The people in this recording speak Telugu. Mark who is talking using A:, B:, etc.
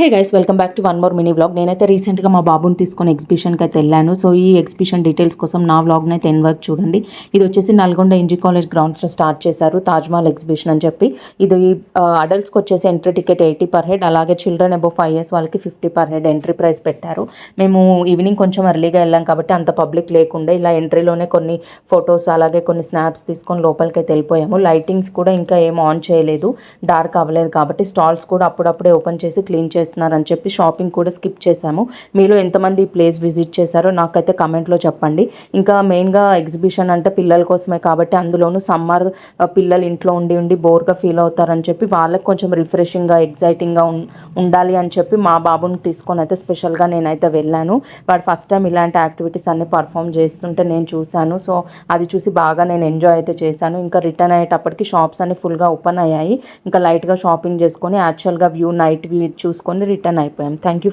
A: Hey guys, welcome back to one more mini vlog. నేనైతే రీసెంట్గా మా బాబుని తీసుకొని ఎగ్జిబిషన్కి అయితే వెళ్ళాను. సో ఈ ఎగ్జిబిషన్ డీటెయిల్స్ కోసం నా వ్లాగ్ని అయితే ఎండ్ వరకు చూడండి. ఇది వచ్చేసి నల్గొండ ఇంజీ కాలేజ్ గ్రౌండ్స్లో స్టార్ట్ చేశారు, తాజ్మహల్ ఎగ్జిబిషన్ అని చెప్పి. ఇది అడల్ట్స్కి వచ్చేసి ఎంట్రీ టికెట్ 80 per head, అలాగే చిల్డ్రన్ అబౌవ్ 5 years వాళ్ళకి 50 per head ఎంట్రీ ప్రైస్ పెట్టారు. మేము ఈవినింగ్ కొంచెం ఎర్లీగా వెళ్ళాం కాబట్టి అంత పబ్లిక్ లేకుండే ఇలా ఎంట్రీలోనే కొన్ని ఫొటోస్ అలాగే కొన్ని స్నాప్స్ తీసుకొని లోపలికి అయితే వెళ్ళిపోయాము. లైటింగ్స్ కూడా ఇంకా ఏం ఆన్ చేయలేదు, డార్క్ అవ్వలేదు కాబట్టి. స్టాల్స్ కూడా అప్పుడప్పుడే ఓపెన్ చేసి క్లీన్ చేస్తున్నారని చెప్పి షాపింగ్ కూడా స్కిప్ చేశాము. మీలో ఎంతమంది ఈ ప్లేస్ విజిట్ చేశారో నాకైతే కమెంట్లో చెప్పండి. ఇంకా మెయిన్గా ఎగ్జిబిషన్ అంటే పిల్లల కోసమే కాబట్టి అందులోనూ సమ్మర్ పిల్లలు ఇంట్లో ఉండి ఉండి బోర్గా ఫీల్ అవుతారని చెప్పి వాళ్ళకి కొంచెం రిఫ్రెషింగ్గా ఎగ్జైటింగ్గా ఉండాలి అని చెప్పి మా బాబుని తీసుకొని అయితే స్పెషల్గా నేనైతే వెళ్ళాను. వాడు ఫస్ట్ టైం ఇలాంటి యాక్టివిటీస్ అన్ని పర్ఫామ్ చేస్తుంటే నేను చూశాను. సో అది చూసి బాగా నేను ఎంజాయ్ అయితే చేశాను. ఇంకా రిటర్న్ అయ్యేటప్పటికి షాప్స్ అన్ని ఫుల్గా ఓపెన్ అయ్యాయి. ఇంకా లైట్గా షాపింగ్ చేసుకొని యాక్చువల్గా నైట్ వ్యూ చూసుకొని రిటర్న్ అయిపోయాం. Thank you.